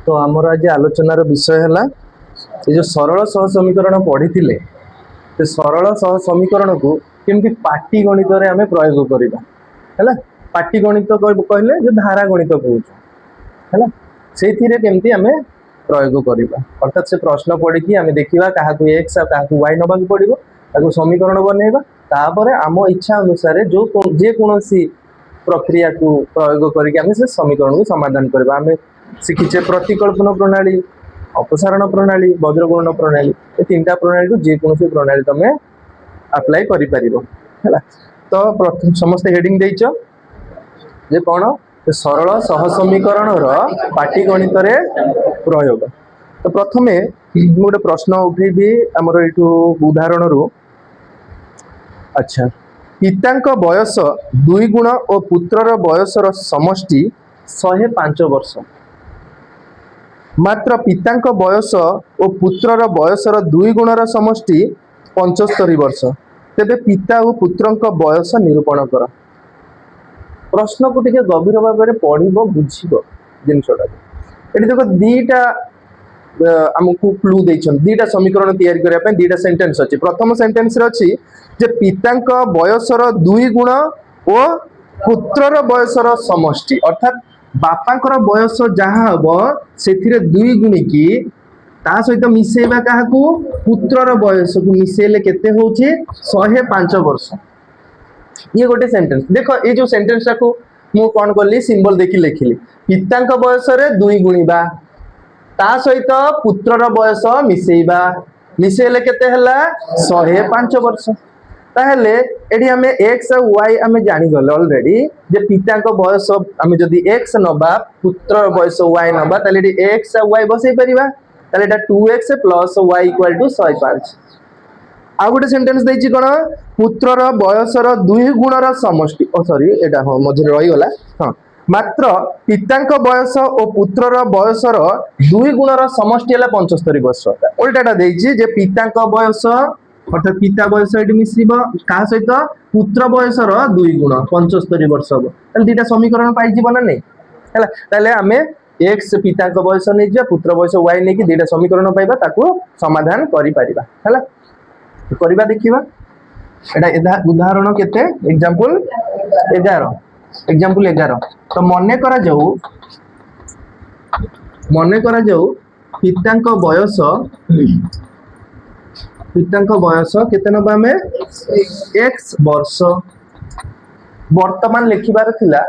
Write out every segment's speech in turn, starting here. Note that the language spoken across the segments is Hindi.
तो आमर आज आलोचनार विषय है ये जो सरल सह समीकरण पढ़ी थे सरल सह समीकरण को केमती पाटी गणित में आम प्रयोग करवा है पाटी गणित कहले जो धारा गणित कहूँ से केमती आम प्रयोग करवा अर्थात से प्रश्न पढ़ी आम देखा क्या एक्स क्या वाई नवा पड़ो समीकरण बनइबा तापर आम इच्छा अनुसार जो जेकोसी प्रक्रिया को प्रयोग करके से समीकरण को समाधान करवा आम शिखीचे प्रतिकल्पन प्रणाली अपसारण प्रणाली वज्रगुणन प्रणाली ये तीनटा प्रणाली को जेकोसी प्रणाली तुम अप्लाई कर तो समस्त हेडिंग देच जे कौन सरल सह समीकरण पाटी गणित रे प्रयोग तो प्रथमे गोटे प्रश्न उठेबी आमर एठू उदाहरण रु अच्छा पिता बयस 2 गुण और पुत्रर बयसर समष्टि 105 वर्ष मात्र पिता बयस और पुत्रर बयसर 2 गुणर समष्टि 75 वर्ष तेबे पिता और पुत्र बयस निरूपण कर प्रश्न को टिके गभीर भाव में पढ़ बुझ जिनटा ये देख दीटा आमको क्लू दीटा समीकरण तैयारी करने दीटा सेंटेंस अच्छी प्रथम सेंटेंस अच्छी जे पिता बयसर 2 गुण और पुत्रर बयसर समष्टि अर्थात बापांकर बयस जहाँ हम से 2 गुणिकी ता सहित मिसेबा क्या पुत्रर बयस को मिसेले केते होचे 105 वर्ष ये गोटे सेंटेंस देख ये जो सेंटेंस को मु कौन कली सिंबल देखी लिखिली पिता बयस 2 गुणिबा ता सहित पुत्रर बयस मिसेबा मिसेले केते हला 105 वर्ष ताहले एडी हमें एक्स और वाई हमें जानी गले ऑलरेडी जे पिता को बयस हमें जदी एक्स नबा पुत्र बयस वाई नबा ताले एडी एक्स और वाई बसई परिबा ताले एटा 2x + y = 105 आ गोटे सेंटेंस देछि कोन पुत्रर बयसर 2 गुणर समष्टि ओ सॉरी एटा हो मझे रही गला हां मात्र पिता बयस और पुत्रर बयसर 2 गुणर समष्टि हला 75 वर्ष उल्टाटा देछि जे पिता बयस अर्थात पिता बयस ये मिश्र क्या सहित पुत्र बयसर 2 गुण 75 वर्ष हम दीटा समीकरण पाई ना नहीं है आम एक्स पिता बयस नहीं जा पुत्र बयस वाई नहीं दीटा समीकरण पाइबा ताको समाधान करवा देखा एटा उदाहरण केते एग्जांपल 11 तो मन करा जाऊ पिता बयस केते नबा में x वर्ष वर्तमान लिखिबार थिला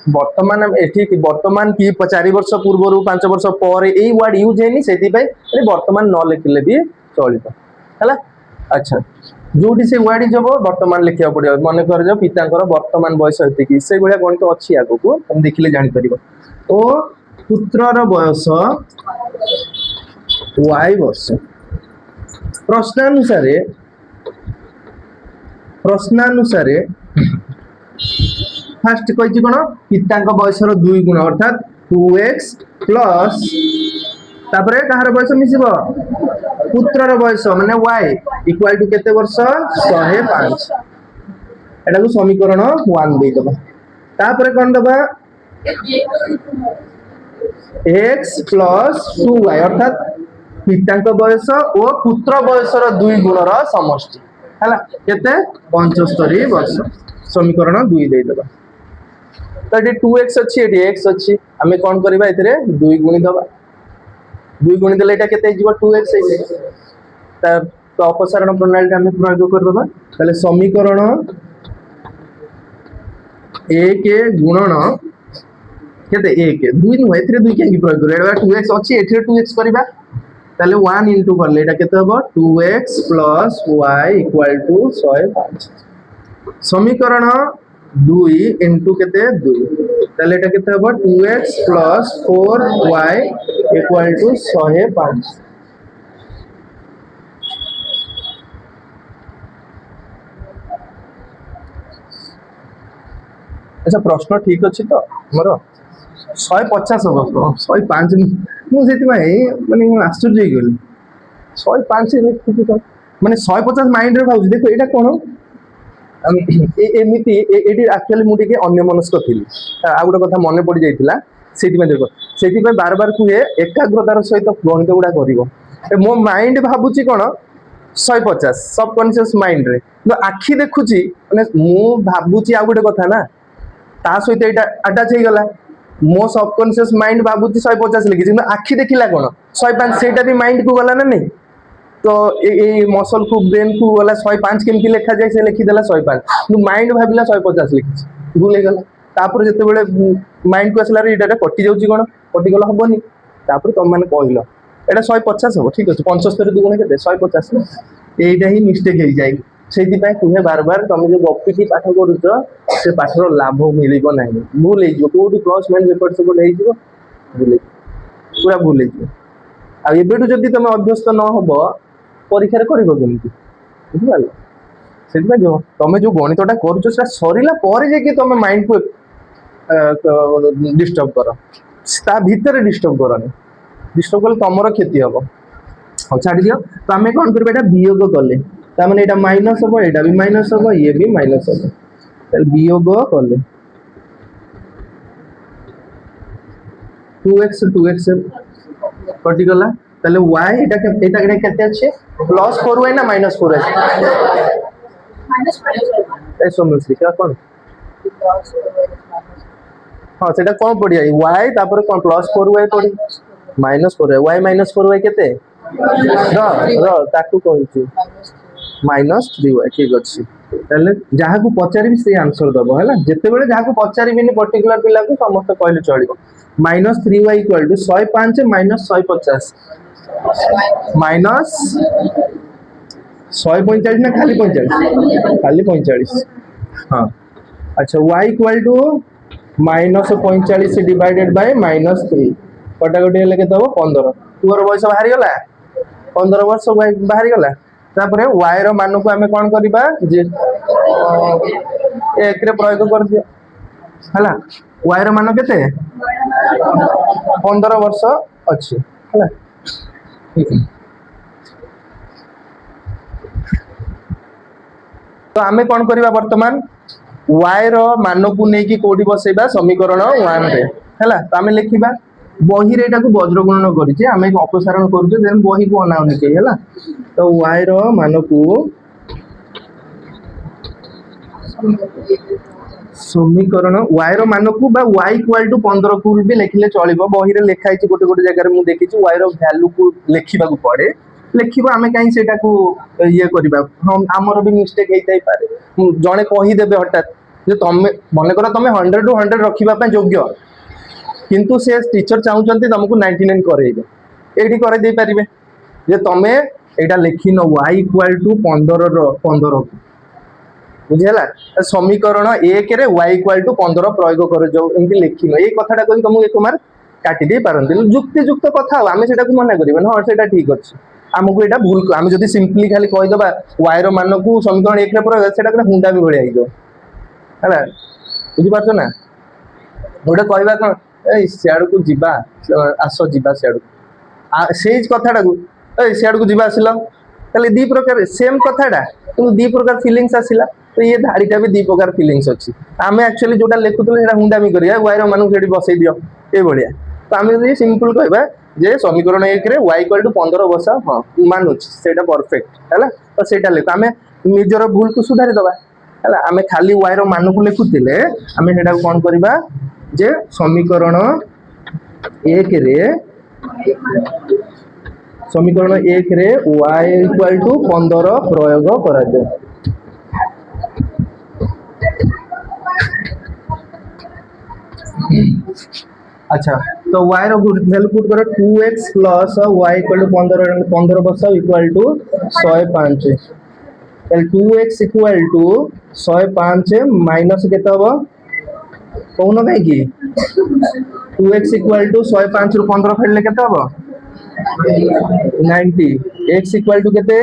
वर्तमान एठी वर्तमान की 4 वर्ष पूर्व 5 वर्ष पर ए वर्ड यूज हेनी सेति पई वर्तमान न लिखले भी चलितो हला अच्छा जोटी से वर्ड जब वर्तमान लिखिया पड़ियो मन कर जो पितांकर वर्तमान बयस हेति की से गुळा गणित अछि आगो को हम देखिले जानि परिबो ओ पुत्रर बयस y वर्ष प्रश्नानुसार फास्ट कही कौन पिता बयसर 2 गुण अर्थात 2x प्लस तापर कहार बयस मिसिब पुत्रर बयस माने y इक्वल टू केते वर्ष 105 एटा को समीकरण 1 दे दबा तापर कोन दबा x प्लस 2y अर्थात पिता बयस और पुत्र बयसर 2 गुणर समष्टि है केते 75 वर्ष समीकरण 2 दे दबा तो ये 2x अच्छी ये x अच्छी आम कौन करवा ए 2 गुणी दबा 2 गुणी देले एटा केते जीव 2x तो अपसारण प्रणाली आम प्रयोग कर दबा ताले समीकरण 1 गुणन केते 1 2 नु एथरे 2 के प्रयोग कर एटा 2x अच्छी एथरे 2x करबा ताले 1 इनटू करले एटा केते हबो 2x + y = 105 समीकरण 2 इनटू केते 2 ताले एटा केते हबो 2x + 4y = 105 अच्छा प्रश्न ठीक अछि तो हमरो 150 हबो 105 मुझे माने आश्चर्य गल 105 माने 150 माइंड रे भाउ देखो एटा कोन एमिति एटी एक्चुअली मु टिके अन्य मनस्क थिली आ गोटे कथा मन पड़ जाइतिला से देख से बार बार कहे एकाग्रतार सहित गणित गुड़ा कर मो माइंड भावुची कौन 150 सबकनसीयस माइंड रे आखि देखुची माने मु भाबुची आ गोटे कथा ना ता सहित एटा अटैच हो गला मो सबकनसीयस माइंड भाबुची 150 लिखी आखि देखिला कौन 105 सेटा भी माइंड को गला ना नहीं तो ये मसल को ब्रेन को गला 105 केमती लिखा जाए से लिखिदेला 105 माइंड भाविला 150 लिखी भूल गला तापर जते बेले माइंड को असला रे एटा कटि जाउची कोन कटि गला हबनी तापर तुम माने कहलो एटा 150 हो ठीक अछि 75 दुगुण केते 150 एटा ही मिस्टेक हो जाय सेति पय तुमे बार बार तुम जो गप्पी पाठ करूछ से पाठर लाभ मिलिबो नाही भूल हे जो कोडी प्लस माइनस रिपोर्ट से कोड हे जो भूल पूरा भूल हे आ एबेटू जदी तुम अभ्यस्त न होबो परीक्षा करिबो केमती बुझिबाल सेति पय जो तुम जो गणितटा करूछ से सरीला पर जे कि तुम माइंड को डिस्टर्ब कर ता भीतर डिस्टर्ब करनी डिस्टर्ब कले तुमर क्षति हम हाँ छाड़ दियो तो आम कौन कर वियोग कले मैंने यहाँ माइनस हम यहाँ भी माइनस हम ये भी माइनस हम वियोग कले 2x कटिगला y केते अच्छे प्लस 4y ना माइनस 4y कौन हाँ से कौन पड़िया y तापर कौन प्लस 4y पड़ी minus 4y y minus 4y केते ताकू कहूँ माइनस 3y ठीक अच्छे जहाँ को पचारि से आंसर दब है जिते बड़े जहाँ को पचारि पर्टिकुलर पिला को समस्त कहले चलो minus 3y equal to 105 minus 150 minus 145 ना खाली 45 खाली 45 हाँ अच्छा y equal to minus 45 divided by minus 3 कटाकटी हेले के 15 तुअर बयस बाहरी गला 15 वर्ष बाहरी गला तापरे y रो मान को हमें कौन करबा जे एक रे प्रयोग कर दिया हला y रो मान केते 15 वर्ष अछि हला ठीक है तो आमे कौन करबा वर्तमान y रो मान को नै कि कोडी बसेबा समीकरण 1 रे हला तो आमे लिखिबा बही रे एटा को वज्र गुणन करिचे आमे अपसारण करूचे देन बही को अनाउनी के हला तो y रो मान को समीकरण y रो मान को बा y इक्वल टू 15 को भी लिखले चलिबो बही रे लिखाई छि गोटे गोटे जगह रे मु देखि छि y रो वैल्यू को लिखिबा को पड़े लिखिबा आमे काई सेटा को ये करबा हम हमर भी मिस्टेक हेई ताई पारे जणे कहि देबे हठात जे तमे मने करा तमे 100 टू 100 रखिबा पे योग्य किंतु से टीचर चाहूचंती तुमको 99 करेइबे एडी करे दे परिबे जे तमे एटा लिखि न y इक्वल टू 15 रो 15 बुझेला समीकरण 1 रे y इक्वल टू 15 प्रयोग कर जो एंति लिखि न ए कथाटा कहि तुमको एक मार काटी दे पारंती जुक्ति युक्त कथा आमे सेटा को मना करिबे न सेटा ठीक अछि हमको एटा भूल आमे जदी सिंपली खाली कहि दबा y रो मान को समीकरण 1 रे प्रयोग सेटा करे हुंडा भी भळिया आइजो हला बुझि पाछो ना ओडा कहबा कोन ए सियाड़ को जीवा आस जीवा सियाड़ से कथाटा को ए सियाड़ को जीवा आसिल ताले दी प्रकार सेम कथाटा किंतु दी प्रकार फीलिंग्स आसिला तो ये धाड़ीटा भी दी प्रकार फीलिंग्स अछि आमे एक्चुअली जोटा लेखुतले सेटा हुंडामी करिया y रो मान सेठी बसै दियो ए बढिया तो आमे जदी सिंपल कहबा जे समीकरण 1 रे y इक्वल टू 15 बसा हां मानुछ सेटा परफेक्ट हैला तो सेटा लेख आमे निजर भूल को सुधारि दबा हैला आमे खाली y रो मान को लेखुतिले आमे सेटा कोन करबा जे समीकरण 1 रे समीकरण 1 रे y इक्वल टू 15 प्रयोग करा दे अच्छा तो y रो वैल्यू पुट करो 2x plus y equal to 15 बसा equal to 105 L 2x equal to 105 minus केते हो कौन कहीं की 2x इक्वल टू 105 रु 15 फेडले केते हो 90 x इक्वल टू केते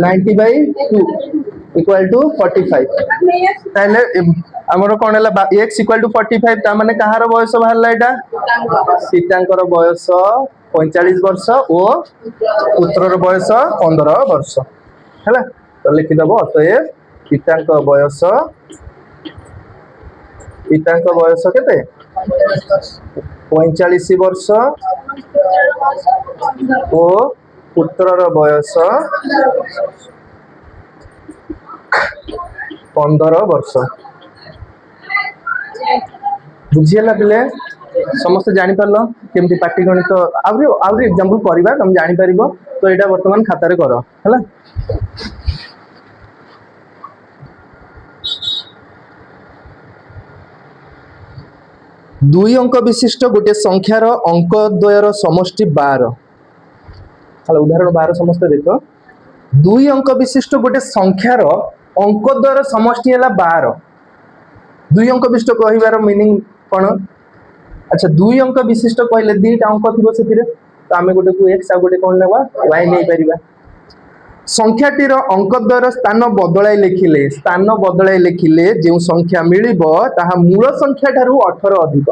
90 बाय 2 इक्वल टू 45 ताले हमरो कोन हला x इक्वल टू 45 ता माने कहार बयस बाहरला एटा सीतांकर बयस 45 वर्ष और पुत्रर बयस 15 वर्ष हैला तो लिखि दबो अतएव पितांक बयस केते 45 वर्ष ओ पुत्रर बयस 15 वर्ष। बुझीगला पिले समस्त जानी पारलो केमती पाटीगणित आउरी आउरी एग्जांपल करबा तुम जानी परिबो। तो एटा वर्तमान खाता रे करो हला। दुई अंक विशिष्ट गोटे संख्यार अंक द्वयर समष्टि 12। हला उदाहरण 12 समस्त देखो। दुई अंक विशिष्ट गोटे संख्यार अंक द्वयर समष्टि हला 12। दुई अंक विशिष्ट कहिबार मीनिंग कोन? अच्छा दुई अंक विशिष्ट कहले दीटा अंक थिबो सेतिरे तो आमे गोटे को x आ गोटे कोन लेबा y नै परिबा। संख्याटीर अंक द्वयर स्थान बदलाई लेखिले जे संख्या मिलिबो ताहा मूल संख्या ठारू 18 अधिक।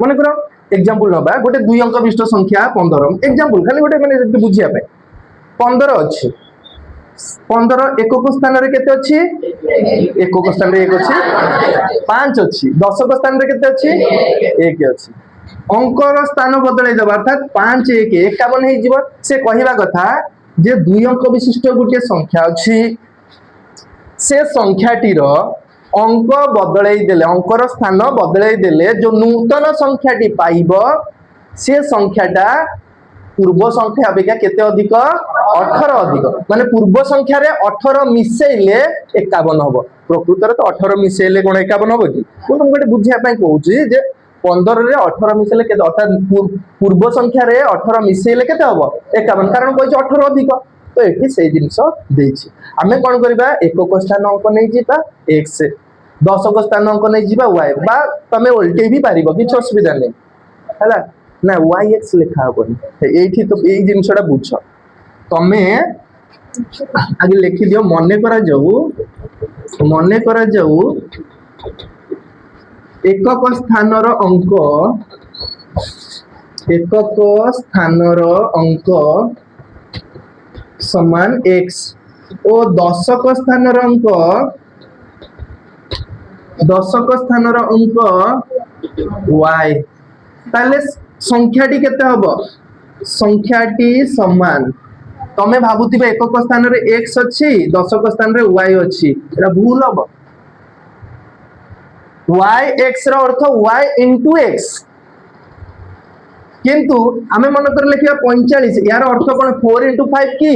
माने करो एग्जांपल नबा गोटे दुई अंक विशिष्ट संख्या 15 एग्जांपल खाली गोटे माने जति बुझिया पे 15 अछि 15 एकक स्थान रे केते अछि एकक स्थान रे 1 अछि 5 अछि दशक स्थान रे केते अछि 1 अछि। अंकर स्थान बदलाई देबा अर्थात 5 1 51 हे जिवो। से कहिबा कथा जे दुई अंक विशिष्ट गोटे संख्या अछि से संख्याटीर अंक बदलाई देले अंकर स्थान बदलाई देले जो नूतन संख्याटी पाइबो से संख्याटा पूर्व संख्या अपेक्षा केते अधिक 18 अधिक। माने पूर्व संख्या रे 18 मिसेइले 51 हबो। प्रकृत रे तो 18 मिसेइले कोन 51 हबो कि तो तुम गोटे बुझिया पय कहूची जे 15 रे 18 मिसेइले केते अर्थात पूर्व संख्या रे 18 मिसेइले केते हबो 51 कारण कहूची 18 अधिक। तो एठी से जिंस देछि आमे कोन करबा एकक स्थान अंक नै जिबा x दशक स्थान अंक नै जिबा y बा तमे उल्टे भी पारिबो कि असुविधा नै हला ना yx लिखा हबनी एठी। तो एई जिंसटा बुझ तमे आगे लिखि दियो मने करा जाऊ एकक स्थानर अंक समान x ओ दशक स्थानर अंक y ताले संख्याटी केते हबो संख्याटी समान। तमे भाबुतिबे एकक स्थान रे x अछि दशक स्थान रे y अछि एटा भूल हबो। y x रो अर्थ y into x किंतु आमे मन कर लिखिया 45 यार अर्थ कोन 4 into 5 की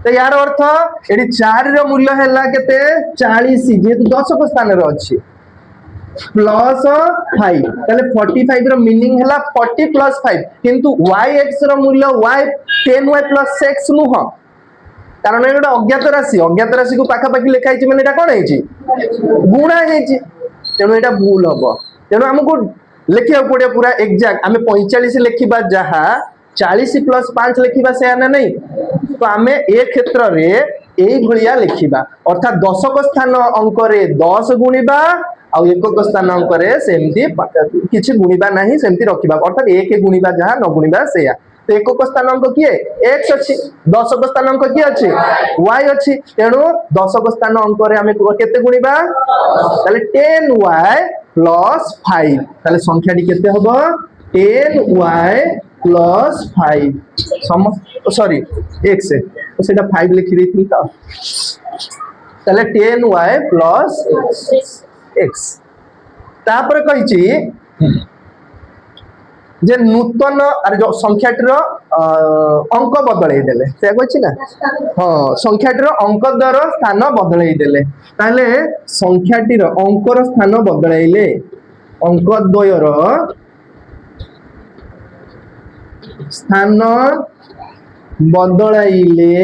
तो यार अर्थ एडी 4 रो मूल्य हैला केते 40 जेतु दशक स्थान रे अछि प्लस 5 ताले 45 रो मीनिंग हैला 40 प्लस 5 किंतु yx रो मूल्य y 10y प्लस 6 नुह कारण एटा अज्ञात राशि को पाखा पाखी लिखा हिची माने एटा कोन हिची गुणा हिची तेनो एटा भूल हबो। तेनो हमको लिखिया पड़े पूरा एग्जैक्ट आमे 45 लिखिबा जहा 40 प्लस 5 लिखिबा से ना नहीं तो आमे ए क्षेत्र रे एई भलिया लिखिबा अर्थात दशक स्थान अंक रे 10 गुणिबा आ एकक स्थान अंक रे सेमती किछि गुणिबा नाही सेमती रखिबा अर्थात 1 गुणिबा जहा न गुणिबा सेया। तो एकक स्थान अंक किए x अछि दशक स्थान अंक किए अछि y अछि तेनु दशक स्थान अंक रे आमे केते गुणिबा ताले 10y प्लस 5 ताले संख्याटी केते हबो 10y प्लस 5 सम सॉरी x तो सेटा 5 लिखि देथि त ताले 10y प्लस x तापर कहिछि जे नूतन अरे जो संख्याटीर अंक बदलाई देले से कहछि ना हां संख्याटीर अंक द्वार स्थान बदलाई देले ताले संख्याटीर अंकर स्थान बदलाइले अंक द्वयर स्थान बदलाइले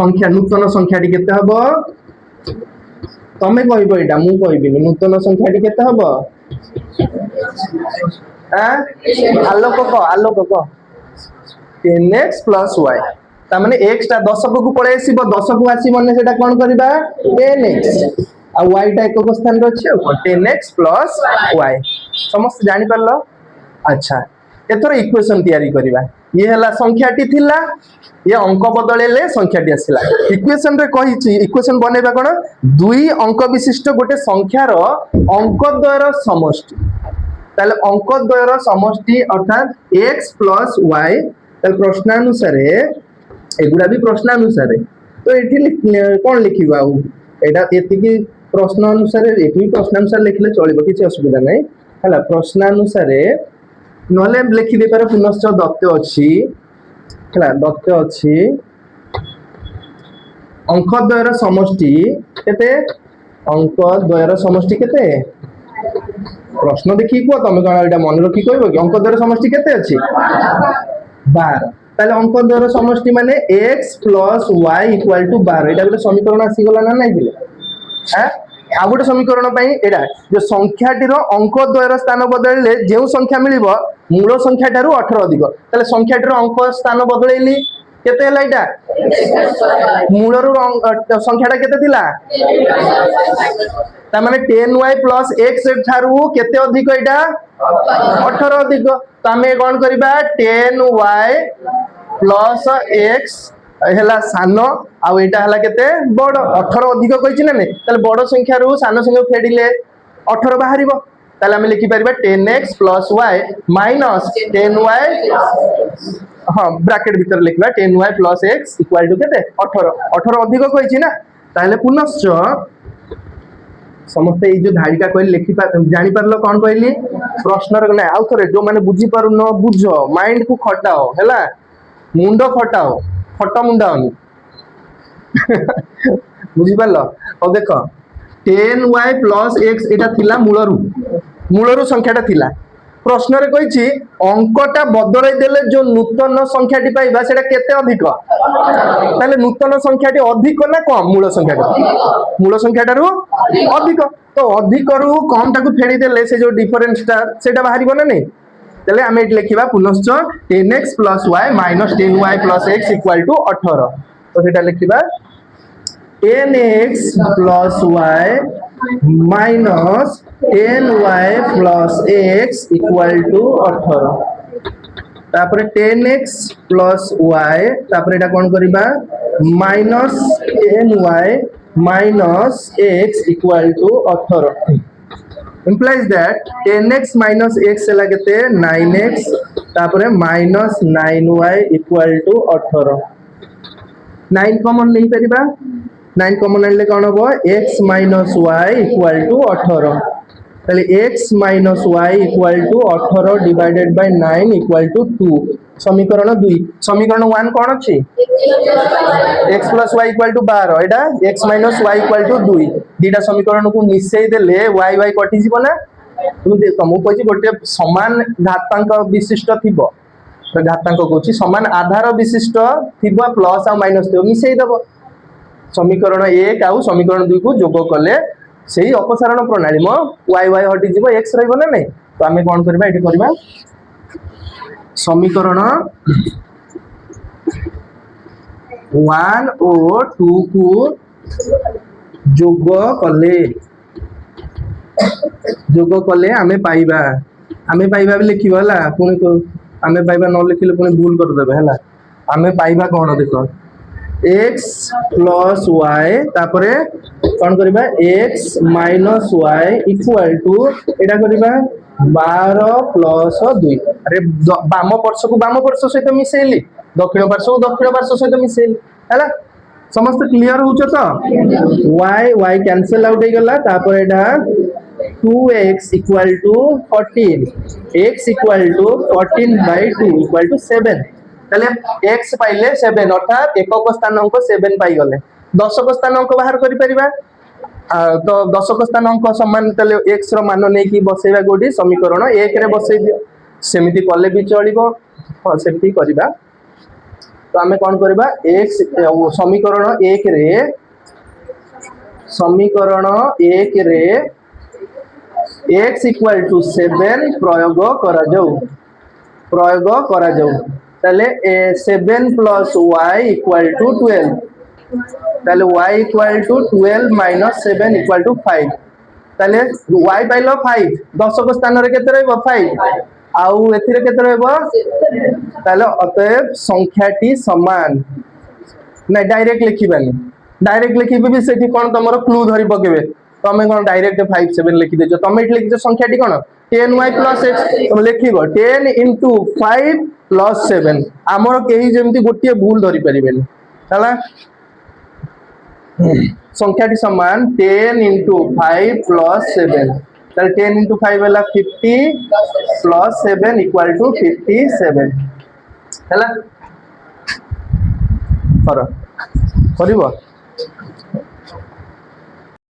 संख्या नूतन संख्याटी केते हबो तमे कहबो एटा मु कहबिनी नूतन संख्याटी केते हबो आलोक को 10x प्लस y ता माने x ता दशक को पळे आसीबो दशक को आसी माने सेटा कोन करबा 10x आ y ता एकक स्थान रे अछि 10x प्लस y समस्त जानि परलो। अच्छा एथर इक्वेशन तैयारी करबा ये हला संख्याटी थिला ये अंक बदलेले संख्याटी आसिला इक्वेशन रे कहिछि इक्वेशन बनेबा कोन दुई अंक विशिष्ट गोटे संख्यार अंक द्वयर समष्टि ताले अंक द्वयर समष्टि अर्थात x प्लस y ताले प्रश्नानुसार एगुडा भी प्रश्नानुसार तो एठी कोन लिखिबा आ एटा एतिकी प्रश्न अनुसार एठी प्रश्नानुसार लिखले चलिबो किछि असुविधा नै हला प्रश्नानुसार नले लिखि दे पारे पुनश्च दत्त अछि हला दत्त अछि अंक द्वयर समष्टि केते अंक द्वयर समष्टि केते प्रश्न देखि को तमे कोन एटा मन रखि कहबो कि अंक द्वयर समष्टि केते अछि 12 ताले अंक द्वयर समष्टि माने x + y = 12 एटा गोटे समीकरण आसी गला ना नै बिले हैं आ गोटे समीकरण पई एटा जो संख्याटीर अंक द्वयर स्थान बदलले जेउ संख्या मिलिबो मूल संख्या टारु 18 अधिक ताले संख्याटीर अंक स्थान बदलैली केते हला एटा मूलरु संख्याटा केते थिला ता माने 10y + x थारु केते अधिक एटा 18 अधिक तो हमें कोन करबा 10y + x हेला सानो आ एटा हला केते बड़ 18 अधिक कहिछि ना नै ताले बड़ संख्या रु सानो संख्या फेडिले 18 बाहरिबो ताले हम लिखि परबा 10x + y - 10y हां ब्रैकेट भीतर लिखबा 10y + x = केते 18 18 अधिक कहिछि ना ताले पुनश्च समस्त ए जो धारिका कहली लिखि जानि परलो कोन कहली प्रश्न रे नै आउ थरे जो माने बुझी पारु न बुझो माइंड को खटाओ हैला मुंडो खटाओ खटा मुंडाओनी बुझी पारलो ओ देखो 10y + x एटा थिला मूलरु संख्याटा थिला प्रश्न रे कहिछि अंकटा बदलै देले जो नूतन संख्याटी पाइबा सेटा केते अधिक ताले नूतन संख्याटी अधिक ना कम मूल संख्याटारु अधिक तो अधिक रु कम टाकू फेडी देले से जो डिफरेंस टा सेटा बाहरिबो ना नै तले हम एट लिखिबा पुनश्च 10x + y - 10y + x = 18 तो सेटा लिखिबा 10x + y - 10y + x = 18 तापर 10x + y तापर एटा कोन करिबा -10y - x = 18 implies that 10x - x हला केते 9x तापर -9y = 18 9 कॉमन नहीं परिबा 9 कॉमन आनले कोन हो x - y = 18 ताले x - y = 18 डिवाइडेड बाय 9 = 2 समीकरण 2 समीकरण 1 कोन अछि x + y = 12 एटा x - y = 2 दीटा समीकरण को मिसै देले y कटि जिवो ना तुम देखो मु कहछि गोटे समान घातांक विशिष्ट थिबो तो घातांक कहछि समान आधार विशिष्ट थिबो प्लस आ माइनस थिबो मिसै देबो समीकरण 1 आ समीकरण 2 को जोग कले सेही अपसारण प्रणाली म y हटि जिवो x रहइबो ना नै तो हमें कोन करबा एठी करबा समीकरण 1 और 2 को जोग कले हमें पाइबा भी लिखिबा पुणी हमें पाइबा न लिखिले पुणी भूल कर देबे हला हमें पाइबा कोन देखो x + y तापरे कोन करबा x - y = एटा करबा 12 + 2 अरे बाम पार्श्व को बाम पार्श्व सहित मिसेली दक्षिण पार्श्व को दक्षिण पार्श्व सहित मिसेली हला समस्त क्लियर होछ तो y कैंसिल आउट हो गला तापर एटा 2x = 14 x = 14/2 = 7 तले x पाइले 7 अर्थात एकक स्थानांक 7 पाई गले दशक स्थानांक बाहर करि परिबा तो दशक स्थानांक समान तले x रो मान नै कि बसेबा गोडी समीकरण 1 रे बसै दियो सेमिति कले भी चलिबो हां सेमिति करबा तो हमें कोन करबा x समीकरण 1 रे x = 7 प्रयोग करा जाऊ ताले 7 + y = 12 ताले y = 12 - 7 = 5 ताले y पाइलो 5 दशक स्थान रे केते रहइबो 5 आउ एथिरे केते रहबो ताले अतएव संख्याटी समान ना डायरेक्ट लिखिबानी डायरेक्ट लिखिबे भी सेठी कोन तमरो क्लू धरि पकेबे तमे कोन डायरेक्ट 5 7 लिखि देजो तमे इट लिखिजो संख्याटी कोन 10y + x तमे लिखिबो 10 * 5 + 7 हमरो केही जेमति गोटिए भूल धरि परिबेनी हला संख्याटी समान 10 * 5 + 7 ताले 10 * 5 वाला 50 + 7 = 57 हला कर करिबो